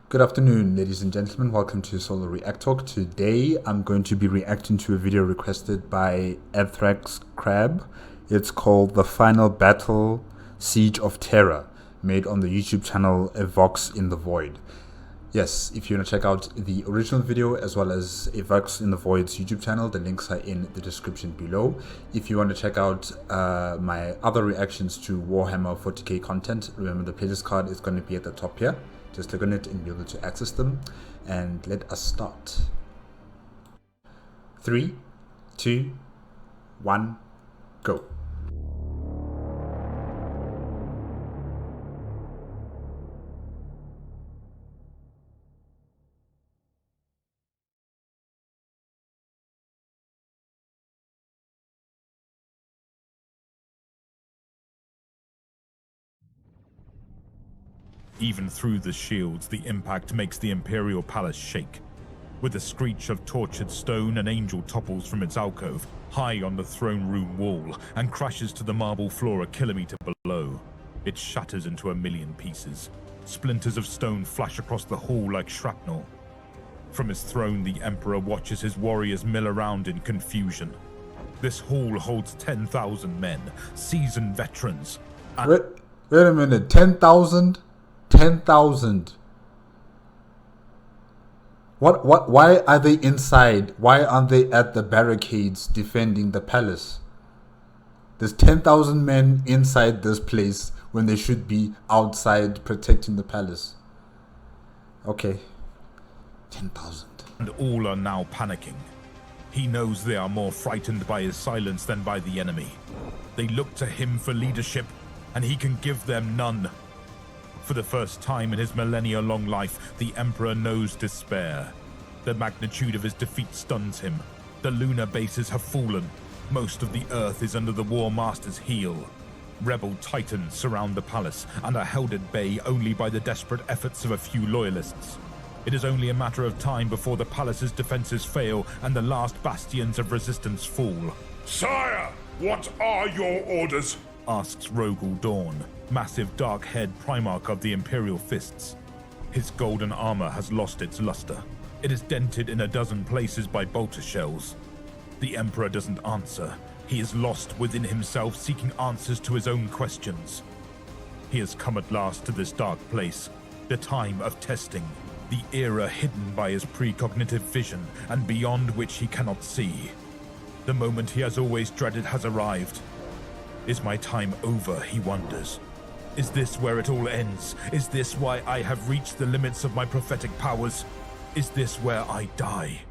Good afternoon, ladies and gentlemen. Welcome to Solo ReacTalk. Today, I'm going to be reacting to a video requested by Anthrax Crab. It's called The Final Battle Siege of Terra, made on the YouTube channel A Vox in the Void. Yes, if you want to check out the original video as well as A Vox in the Void's YouTube channel, the links are in the description below. If you want to check out my other reactions to Warhammer 40k content, remember the playlist card is going to be at the top here. Just click on it and be able to access them. And let us start. 3, 2, 1, go. Even through the shields, the impact makes the Imperial Palace shake. With a screech of tortured stone, an angel topples from its alcove, high on the throne room wall, and crashes to the marble floor a kilometer below. It shatters into a million pieces. Splinters of stone flash across the hall like shrapnel. From his throne, the Emperor watches his warriors mill around in confusion. This hall holds 10,000 men, seasoned veterans. Wait a minute, 10,000? 10,000. Why are they inside? Why aren't they at the barricades defending the palace? There's 10,000 men inside this place when they should be outside protecting the palace. Okay. 10,000. And all are now panicking. He knows they are more frightened by his silence than by the enemy. They look to him for leadership, and he can give them none. For the first time in his millennia-long life, the Emperor knows despair. The magnitude of his defeat stuns him. The lunar bases have fallen. Most of the Earth is under the War Master's heel. Rebel titans surround the palace and are held at bay only by the desperate efforts of a few loyalists. It is only a matter of time before the palace's defenses fail and the last bastions of resistance fall. Sire, what are your orders? Asks Rogel Dawn, massive dark-haired Primarch of the Imperial Fists. His golden armor has lost its luster. It is dented in a dozen places by bolter shells. The Emperor doesn't answer. He is lost within himself, seeking answers to his own questions. He has come at last to this dark place, the time of testing, the era hidden by his precognitive vision and beyond which he cannot see. The moment he has always dreaded has arrived. Is my time over, he wonders. Is this where it all ends? Is this why I have reached the limits of my prophetic powers? Is this where I die?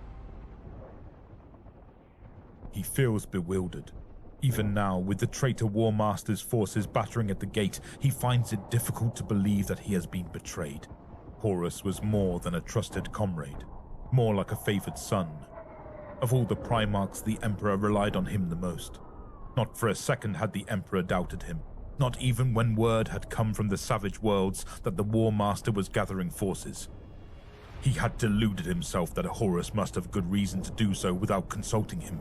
He feels bewildered. Even now, with the traitor War Master's forces battering at the gate, he finds it difficult to believe that he has been betrayed. Horus was more than a trusted comrade, more like a favored son. Of all the Primarchs, the Emperor relied on him the most. Not for a second had the Emperor doubted him, not even when word had come from the savage worlds that the War Master was gathering forces. He had deluded himself that Horus must have good reason to do so without consulting him.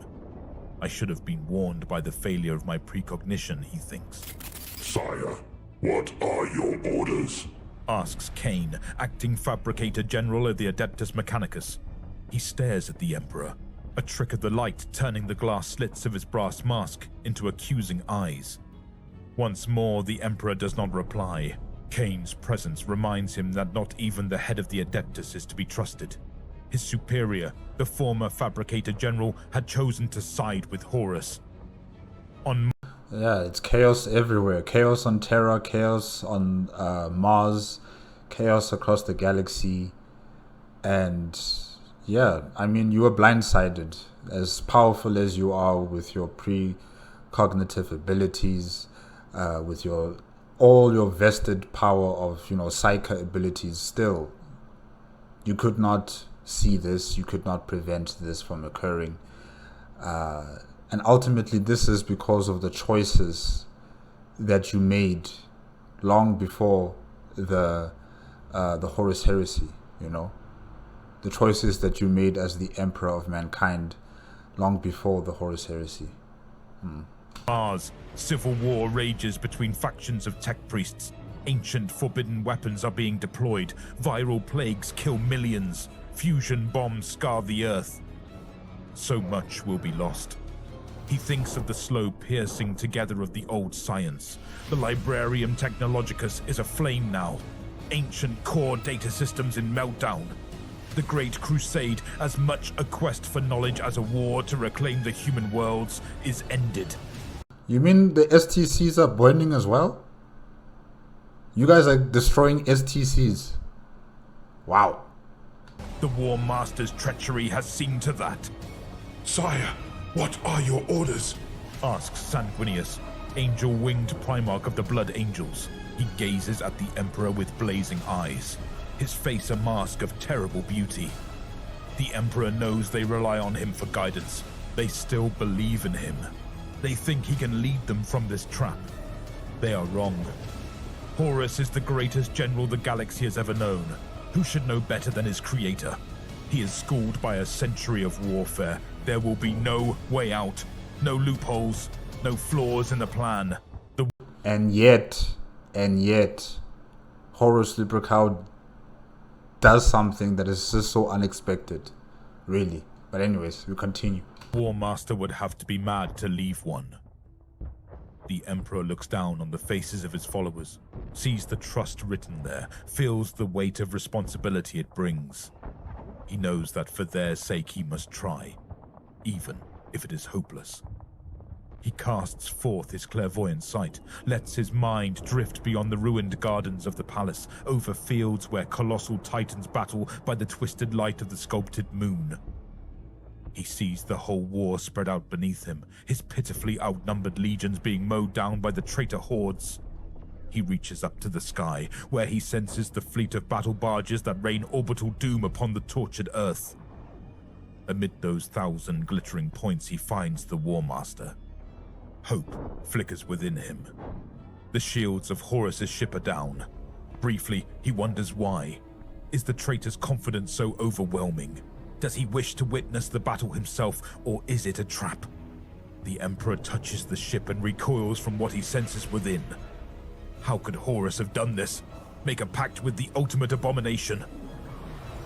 I should have been warned by the failure of my precognition, he thinks. Sire, what are your orders? Asks Cain, acting Fabricator General of the Adeptus Mechanicus. He stares at the Emperor, a trick of the light turning the glass slits of his brass mask into accusing eyes. Once more, the Emperor does not reply. Cain's presence reminds him that not even the head of the Adeptus is to be trusted. His superior, the former Fabricator General, had chosen to side with Horus. Yeah, it's chaos everywhere. Chaos on Terra, chaos on Mars, chaos across the galaxy. And yeah, I mean, you were blindsided. As powerful as you are with your precognitive abilities, with all your vested power of, psyker abilities, still, you could not see this. You could not prevent this from occurring. And ultimately, this is because of the choices that you made long before the Horus heresy, the choices that you made as the Emperor of mankind long before the Horus heresy. Mars, civil war rages between factions of tech priests. Ancient forbidden weapons are being deployed. Viral plagues kill millions. Fusion bombs scar the earth. So much will be lost. He thinks of the slow piercing together of the old science. The Librarium Technologicus is aflame now. Ancient core data systems in meltdown. The Great Crusade, as much a quest for knowledge as a war to reclaim the human worlds, is ended. You mean the STCs are burning as well? You guys are destroying STCs. Wow. The War Master's treachery has seen to that. Sire, what are your orders? Asks Sanguinius, angel-winged Primarch of the Blood Angels. He gazes at the Emperor with blazing eyes, his face a mask of terrible beauty. The Emperor knows they rely on him for guidance. They still believe in him. They think he can lead them from this trap. They are wrong. Horus is the greatest general the galaxy has ever known. Who should know better than his creator? He is schooled by a century of warfare. There will be no way out, no loopholes, no flaws in the plan. And yet, Horus Lupercal does something that is just so unexpected, really. But anyways, we continue. War Master would have to be mad to leave one. The Emperor looks down on the faces of his followers, sees the trust written there, feels the weight of responsibility it brings. He knows that for their sake he must try, even if it is hopeless. He casts forth his clairvoyant sight, lets his mind drift beyond the ruined gardens of the palace, over fields where colossal titans battle by the twisted light of the sculpted moon. He sees the whole war spread out beneath him, his pitifully outnumbered legions being mowed down by the traitor hordes. He reaches up to the sky, where he senses the fleet of battle barges that rain orbital doom upon the tortured earth. Amid those 1,000 glittering points he finds the War Master. Hope flickers within him. The shields of Horus's ship are down. Briefly, he wonders why. Is the traitor's confidence so overwhelming? Does he wish to witness the battle himself, or is it a trap? The Emperor touches the ship and recoils from what he senses within. How could Horus have done this? Make a pact with the ultimate abomination?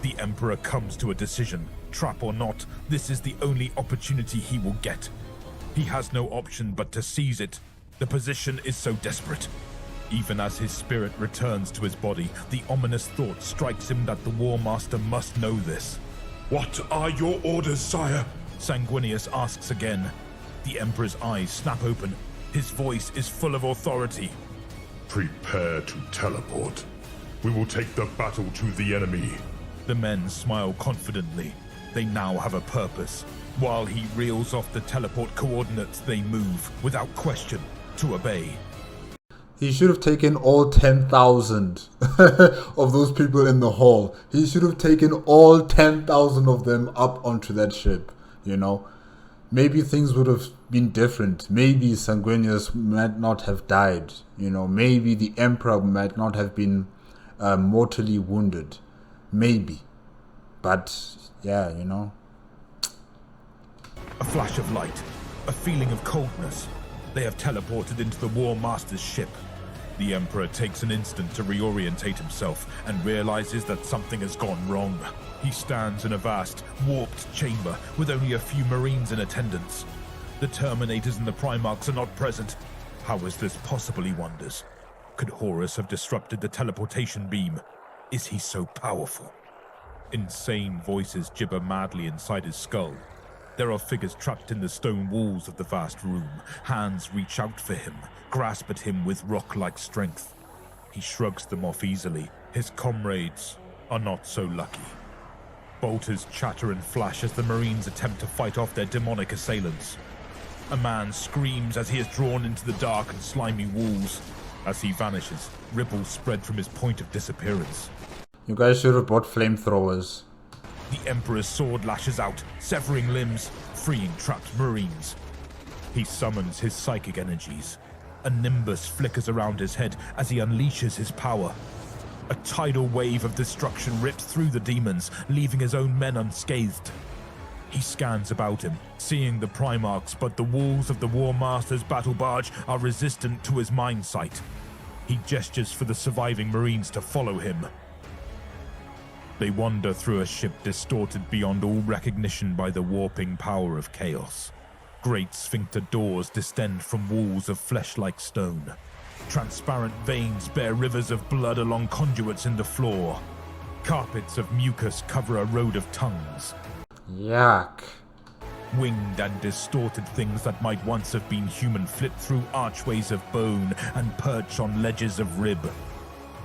The Emperor comes to a decision. Trap or not, this is the only opportunity he will get. He has no option but to seize it. The position is so desperate. Even as his spirit returns to his body, the ominous thought strikes him that the War Master must know this. What are your orders, sire? Sanguinius asks again. The Emperor's eyes snap open. His voice is full of authority. Prepare to teleport. We will take the battle to the enemy. The men smile confidently. They now have a purpose. While he reels off the teleport coordinates, they move, without question, to obey. He should have taken all 10,000 of those people in the hall. He should have taken all 10,000 of them up onto that ship, you know. Maybe things would have been different. Maybe Sanguinius might not have died, you know. Maybe the Emperor might not have been mortally wounded. Maybe. But, yeah, you know. A flash of light, a feeling of coldness. They have teleported into the War Master's ship. The Emperor takes an instant to reorientate himself and realizes that something has gone wrong. He stands in a vast, warped chamber with only a few Marines in attendance. The Terminators and the Primarchs are not present. How is this possible, he wonders? Could Horus have disrupted the teleportation beam? Is he so powerful? Insane voices gibber madly inside his skull. There are figures trapped in the stone walls of the vast room. Hands reach out for him, grasp at him with rock-like strength. He shrugs them off easily. His comrades are not so lucky. Bolters chatter and flash as the Marines attempt to fight off their demonic assailants. A man screams as he is drawn into the dark and slimy walls. As he vanishes, ripples spread from his point of disappearance. You guys should have bought flamethrowers. The Emperor's sword lashes out, severing limbs, freeing trapped Marines. He summons his psychic energies. A nimbus flickers around his head as he unleashes his power. A tidal wave of destruction rips through the demons, leaving his own men unscathed. He scans about him, seeing the Primarchs, but the walls of the War Master's battle barge are resistant to his mind sight. He gestures for the surviving Marines to follow him. They wander through a ship distorted beyond all recognition by the warping power of chaos. Great sphincter doors distend from walls of flesh-like stone. Transparent veins bear rivers of blood along conduits in the floor. Carpets of mucus cover a road of tongues. Yuck. Winged and distorted things that might once have been human flit through archways of bone and perch on ledges of rib.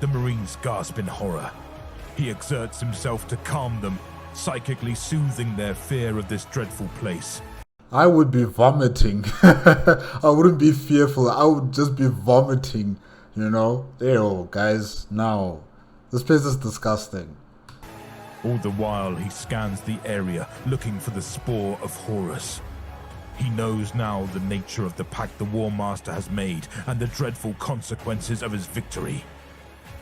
The Marines gasp in horror. He exerts himself to calm them, psychically soothing their fear of this dreadful place. I would be vomiting. I wouldn't be fearful. I would just be vomiting, you know? Ew, guys, no. This place is disgusting. All the while, he scans the area, looking for the spore of Horus. He knows now the nature of the pact the War Master has made and the dreadful consequences of his victory.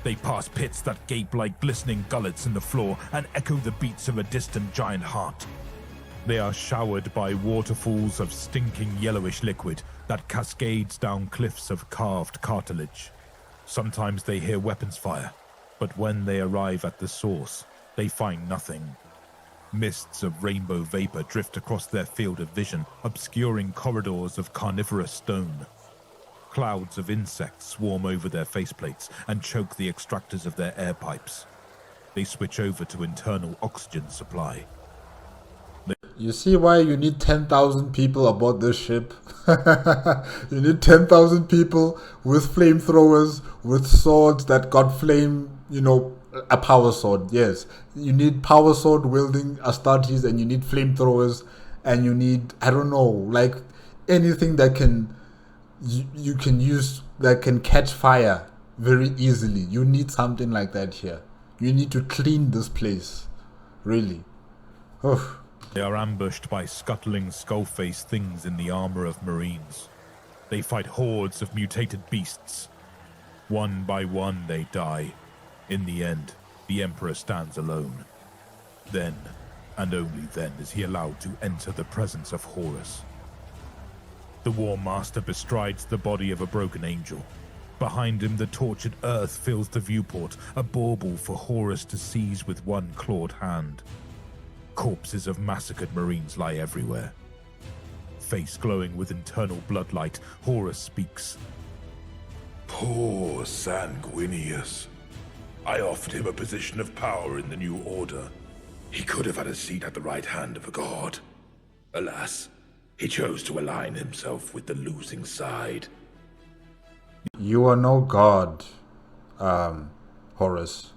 They pass pits that gape like glistening gullets in the floor and echo the beats of a distant giant heart. They are showered by waterfalls of stinking yellowish liquid that cascades down cliffs of carved cartilage. Sometimes they hear weapons fire, but when they arrive at the source, they find nothing. Mists of rainbow vapor drift across their field of vision, obscuring corridors of carnivorous stone. Clouds of insects swarm over their faceplates and choke the extractors of their air pipes. They switch over to internal oxygen supply. You see why you need 10,000 people aboard this ship? You need 10,000 people with flamethrowers, with swords that got flame, a power sword, yes. You need power sword wielding Astartes, and you need flamethrowers, and you need, like anything that you can use that can catch fire very easily. You need something like that here. You need to clean this place, really. Oh. They are ambushed by scuttling skull-faced things in the armor of Marines. They fight hordes of mutated beasts. One by one they die. In the end, the Emperor stands alone. Then, and only then, is he allowed to enter the presence of Horus. The War Master bestrides the body of a broken angel. Behind him, the tortured earth fills the viewport, a bauble for Horus to seize with one clawed hand. Corpses of massacred Marines lie everywhere. Face glowing with internal bloodlight, Horus speaks. Poor Sanguinius. I offered him a position of power in the New Order. He could have had a seat at the right hand of a god. Alas, he chose to align himself with the losing side. You are no god, Horus.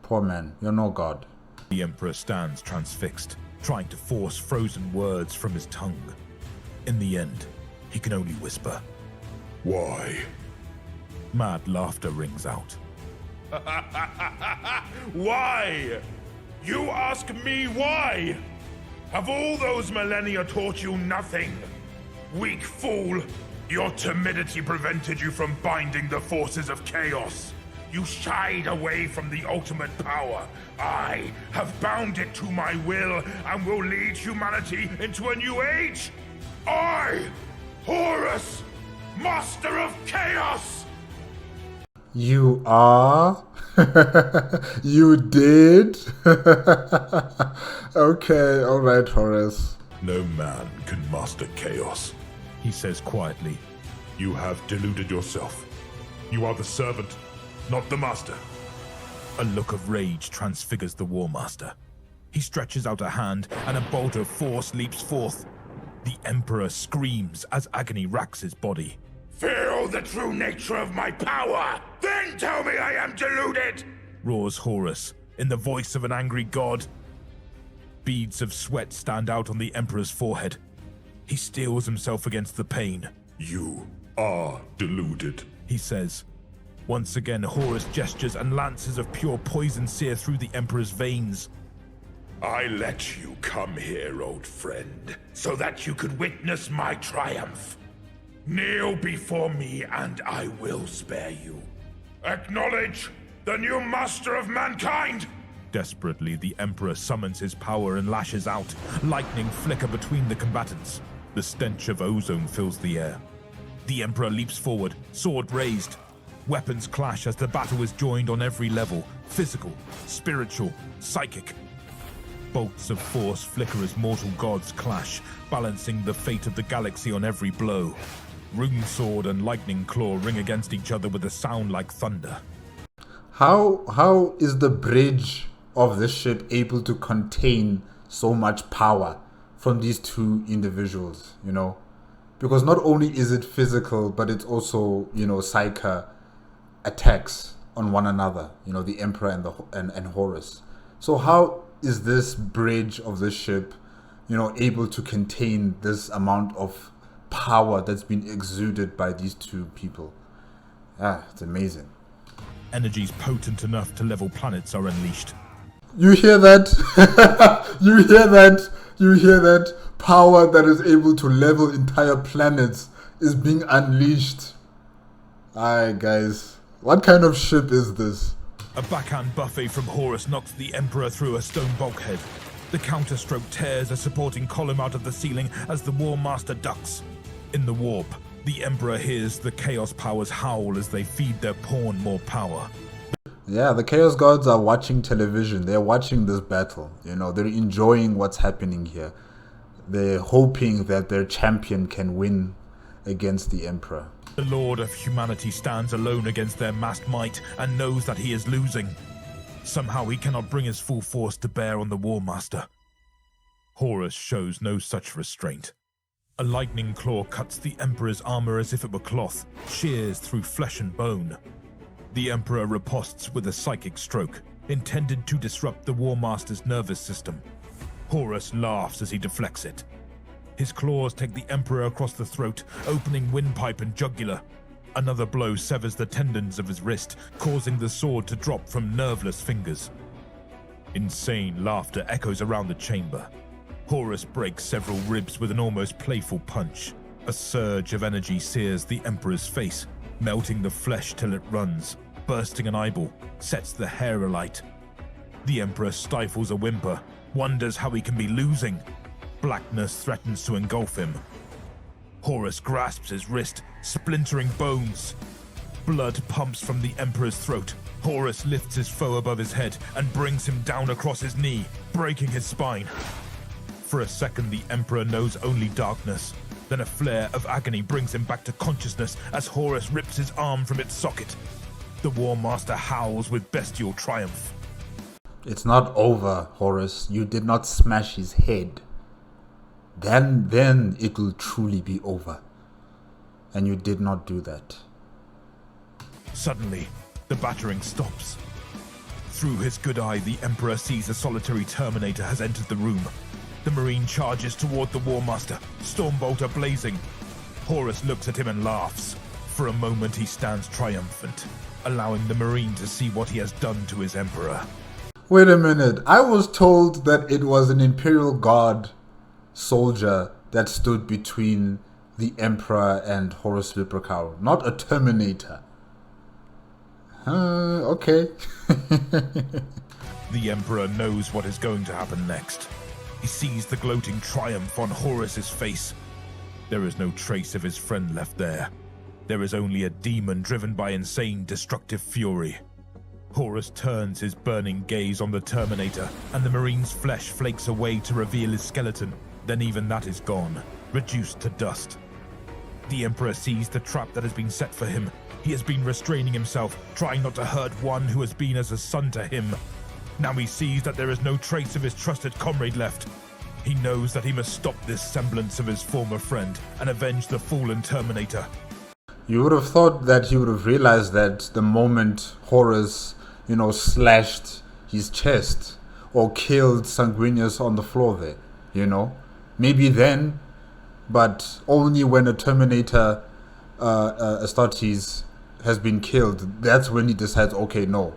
Poor man, you're no god. The Emperor stands transfixed, trying to force frozen words from his tongue. In the end, he can only whisper. Why? Mad laughter rings out. Why? You ask me why? Have all those millennia taught you nothing? Weak fool! Your timidity prevented you from binding the forces of chaos. You shied away from the ultimate power. I have bound it to my will and will lead humanity into a new age. I, Horus, Master of Chaos! You are? You did? Okay, alright, Horus. No man can master chaos, He says quietly. You have deluded yourself. You are the servant, not the master. A look of rage transfigures the War Master. He stretches out a hand, and a bolt of force leaps forth. The Emperor screams as agony racks his body. Feel the true nature of my power, then tell me I am deluded! Roars Horus, in the voice of an angry god. Beads of sweat stand out on the Emperor's forehead. He steels himself against the pain. You are deluded, he says. Once again, Horus gestures and lances of pure poison sear through the Emperor's veins. I let you come here, old friend, so that you could witness my triumph. Kneel before me and I will spare you. Acknowledge the new master of mankind! Desperately, the Emperor summons his power and lashes out. Lightning flicker between the combatants. The stench of ozone fills the air. The Emperor leaps forward, sword raised. Weapons clash as the battle is joined on every level: physical, spiritual, psychic. Bolts of force flicker as mortal gods clash, balancing the fate of the galaxy on every blow. Rune Sword and Lightning Claw ring against each other with a sound like thunder. How is the bridge of this ship able to contain so much power from these two individuals, you know? Because not only is it physical, but it's also, you know, psychic attacks on one another, you know, the Emperor and Horus. So how is this bridge of the ship, you know, able to contain this amount of power that's been exuded by these two people? It's amazing. Energies potent enough to level planets are unleashed. You hear that? You hear that? You hear that? Power that is able to level entire planets is being unleashed. Alright, guys. What kind of ship is this? A backhand buffet from Horus knocks the Emperor through a stone bulkhead. The counterstroke tears a supporting column out of the ceiling as the War Master ducks. In the warp, the Emperor hears the Chaos Powers howl as they feed their pawn more power. Yeah, the Chaos Gods are watching television. They're watching this battle. You know, they're enjoying what's happening here. They're hoping that their champion can win against the Emperor. The Lord of Humanity stands alone against their massed might and knows that he is losing. Somehow he cannot bring his full force to bear on the War Master. Horus shows no such restraint. A lightning claw cuts the Emperor's armor as if it were cloth, shears through flesh and bone. The Emperor riposts with a psychic stroke, intended to disrupt the War Master's nervous system. Horus laughs as he deflects it. His claws take the Emperor across the throat, opening windpipe and jugular. Another blow severs the tendons of his wrist, causing the sword to drop from nerveless fingers. Insane laughter echoes around the chamber. Horus breaks several ribs with an almost playful punch. A surge of energy sears the Emperor's face, melting the flesh till it runs, bursting an eyeball, sets the hair alight. The Emperor stifles a whimper, wonders how he can be losing. Blackness threatens to engulf him. Horus grasps his wrist, splintering bones. Blood pumps from the Emperor's throat. Horus lifts his foe above his head and brings him down across his knee, breaking his spine. For a second, the Emperor knows only darkness. Then a flare of agony brings him back to consciousness as Horus rips his arm from its socket. The War Master howls with bestial triumph. It's not over, Horus. You did not smash his head. Then it will truly be over. And you did not do that. Suddenly, the battering stops. Through his good eye, the Emperor sees a solitary Terminator has entered the room. The Marine charges toward the War Master, Stormbolter blazing. Horus looks at him and laughs. For a moment he stands triumphant, allowing the Marine to see what he has done to his Emperor. Wait a minute. I was told that it was an Imperial Guard soldier that stood between the Emperor and Horus Lupercal, not a Terminator. Okay. The Emperor knows what is going to happen next. He sees the gloating triumph on Horus's face. There is no trace of his friend left there. There is only a demon driven by insane, destructive fury. Horus turns his burning gaze on the Terminator, and the Marine's flesh flakes away to reveal his skeleton. Then even that is gone, reduced to dust. The Emperor sees the trap that has been set for him. He has been restraining himself, trying not to hurt one who has been as a son to him. Now he sees that there is no trace of his trusted comrade left. He knows that he must stop this semblance of his former friend and avenge the fallen Terminator. You would have thought that he would have realized that the moment Horus, slashed his chest or killed Sanguinius on the floor there, Maybe then, but only when a Terminator, Astartes, has been killed, that's when he decides, okay, no.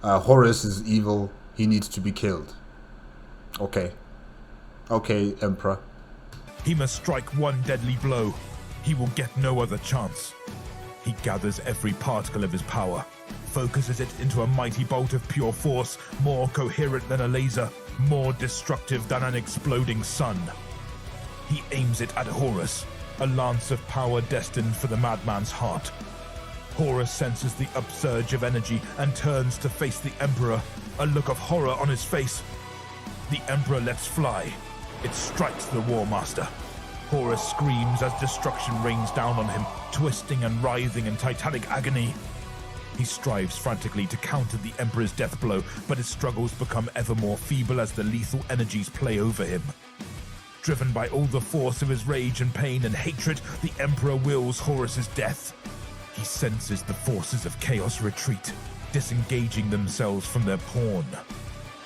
Horus is evil, he needs to be killed. Okay, Emperor. He must strike one deadly blow. He will get no other chance. He gathers every particle of his power, focuses it into a mighty bolt of pure force, more coherent than a laser, more destructive than an exploding sun. He aims it at Horus, a lance of power destined for the madman's heart. Horus senses the upsurge of energy and turns to face the Emperor, a look of horror on his face. The Emperor lets fly. It strikes the War Master. Horus screams as destruction rains down on him, twisting and writhing in titanic agony. He strives frantically to counter the Emperor's death blow, but his struggles become ever more feeble as the lethal energies play over him. Driven by all the force of his rage and pain and hatred, the Emperor wills Horus's death. He senses the forces of chaos retreat, disengaging themselves from their pawn.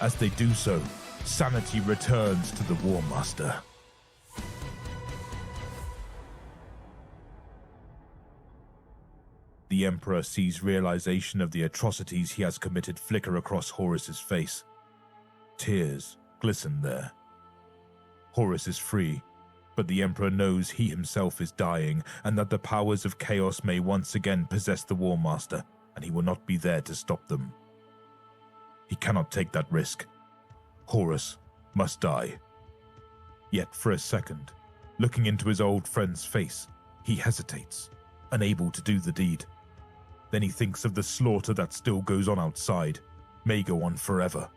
As they do so, sanity returns to the War Master. The Emperor sees realization of the atrocities he has committed flicker across Horus's face. Tears glisten there. Horus is free, but the Emperor knows he himself is dying and that the powers of chaos may once again possess the War Master, and he will not be there to stop them. He cannot take that risk. Horus must die. Yet for a second, looking into his old friend's face, he hesitates, unable to do the deed. Then he thinks of the slaughter that still goes on outside, may go on forever.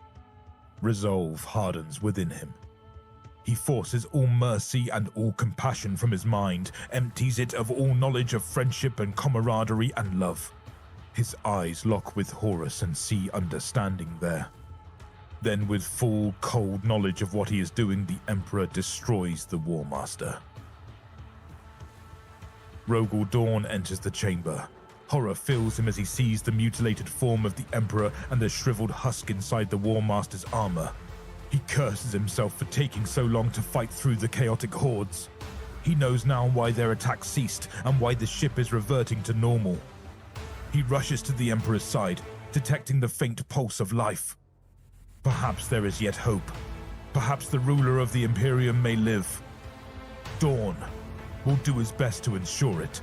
Resolve hardens within him. He forces all mercy and all compassion from his mind, empties it of all knowledge of friendship and camaraderie and love. His eyes lock with Horus and see understanding there. Then with full, cold knowledge of what he is doing, the Emperor destroys the War Master. Rogel Dawn enters the chamber. Horror fills him as he sees the mutilated form of the Emperor and the shriveled husk inside the War Master's armor. He curses himself for taking so long to fight through the chaotic hordes. He knows now why their attack ceased and why the ship is reverting to normal. He rushes to the Emperor's side, detecting the faint pulse of life. Perhaps there is yet hope. Perhaps the ruler of the Imperium may live. Dawn will do his best to ensure it.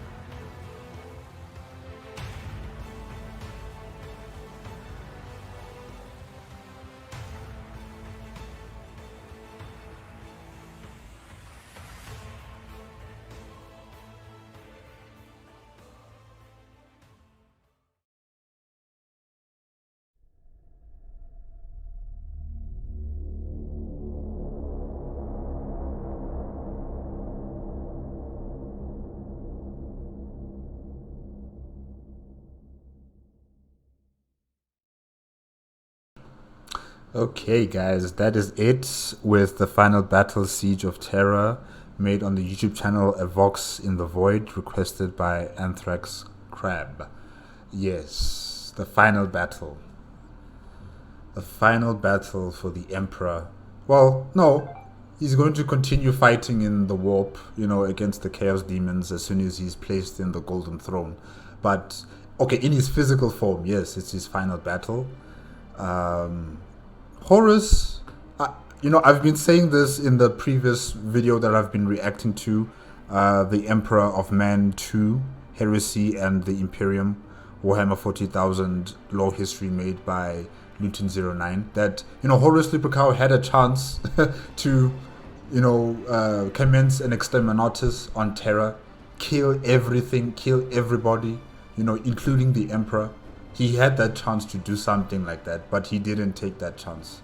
Okay, guys, that is it with the final battle, Siege of Terra, made on the YouTube channel A Vox in the Void, requested by Anthrax Crab. Yes, the final battle. The final battle for the Emperor. Well, no, he's going to continue fighting in the warp, against the Chaos Demons as soon as he's placed in the Golden Throne. But, okay, in his physical form, yes, it's his final battle. Horus, I've been saying this in the previous video that I've been reacting to, the Emperor of Man 2, Heresy and the Imperium, Warhammer 40,000 lore history made by Luton09, that, Horus Lupercal had a chance to, commence an exterminatus on Terra, kill everything, kill everybody, including the Emperor. He had that chance to do something like that, but he didn't take that chance,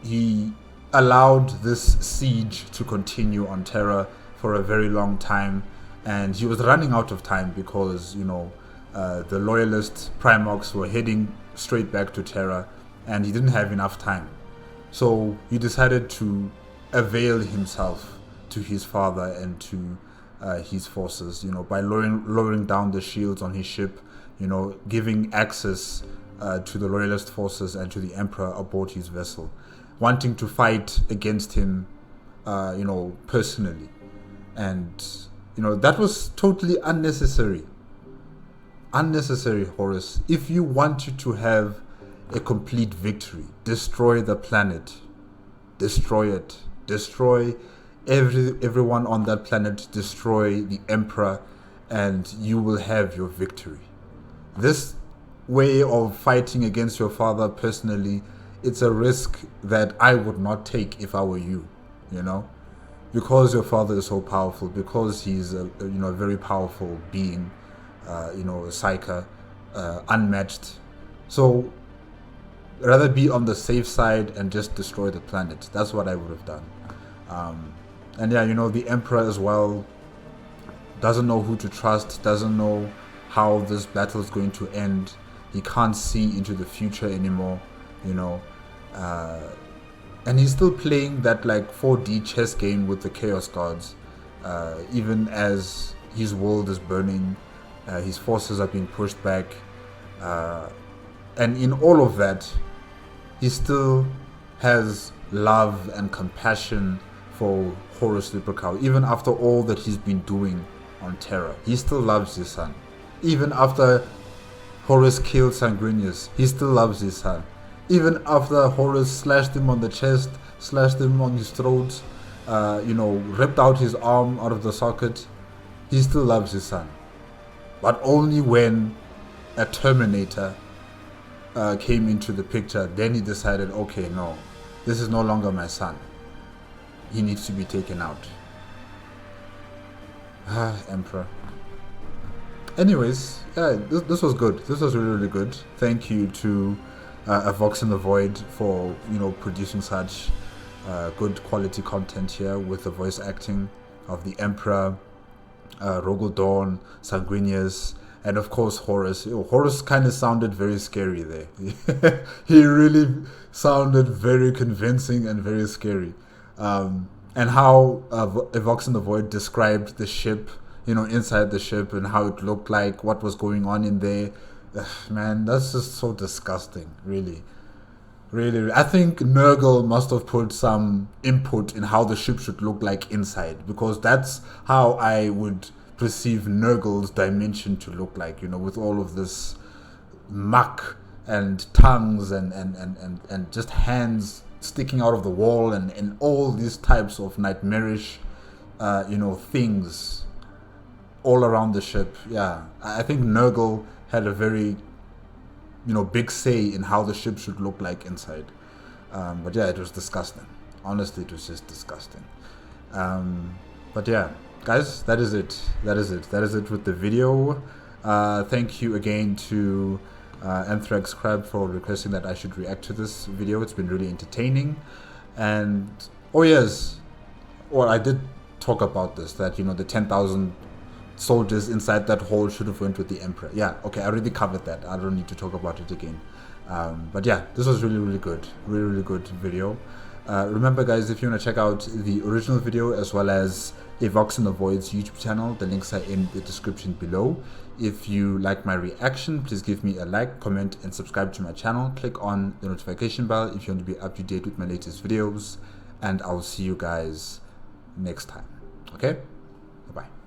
He allowed this siege to continue on Terra for a very long time, and he was running out of time because, the loyalist Primarchs were heading straight back to Terra, and he didn't have enough time. So he decided to avail himself to his father and to his forces, by lowering down the shields on his ship, giving access to the loyalist forces and to the Emperor aboard his vessel, wanting to fight against him, personally. And, that was totally unnecessary. Unnecessary, Horus. If you wanted to have a complete victory, destroy the planet. Destroy it. Destroy everyone on that planet. Destroy the Emperor, and you will have your victory. This way of fighting against your father, personally, it's a risk that I would not take if I were you, because your father is so powerful, because he's a very powerful being. Psyker, unmatched. So rather be on the safe side and just destroy the planet. That's what I would have done. And yeah, the Emperor as well doesn't know who to trust, doesn't know how this battle is going to end. He can't see into the future anymore, and he's still playing that like 4D chess game with the Chaos Gods, even as his world is burning, his forces are being pushed back, and in all of that, he still has love and compassion for Horus Lupercal. Even after all that he's been doing on Terra, he still loves his son. Even after Horus killed Sanguinius, he still loves his son. Even after Horus slashed him on the chest, slashed him on his throat, ripped out his arm out of the socket, he still loves his son. But only when a Terminator came into the picture, then he decided, okay, no, this is no longer my son. He needs to be taken out. Emperor. Anyways, yeah, this was good. This was really, really good. Thank you to A Vox in the Void for producing such good quality content here with the voice acting of the Emperor, Rogel Dawn, Sanguinius, and of course Horus. Horus kind of sounded very scary there. He really sounded very convincing and very scary. And how A Vox in the Void described the ship, inside the ship, and how it looked like, what was going on in there. Man, that's just so disgusting, really. Really. I think Nurgle must have put some input in how the ship should look like inside, because that's how I would perceive Nurgle's dimension to look like, with all of this muck and tongues and just hands sticking out of the wall and all these types of nightmarish, things all around the ship. Yeah, I think Nurgle had a very, big say in how the ship should look like inside. But yeah, it was disgusting. Honestly, it was just disgusting. But yeah, guys, that is it. That is it with the video. Thank you again to Anthrax Crab for requesting that I should react to this video. It's been really entertaining. And oh yes, well, I did talk about this, that the 10,000 soldiers inside that hole should have went with the Emperor. Yeah, okay, I already covered that. I don't need to talk about it again. But yeah, this was really, really good. Really, really good video. Remember, guys, if you want to check out the original video as well as A Vox in the Void's YouTube channel, the links are in the description below. If you like my reaction, please give me a like, comment, and subscribe to my channel. Click on the notification bell if you want to be up to date with my latest videos. And I'll see you guys next time. Okay? Bye-bye.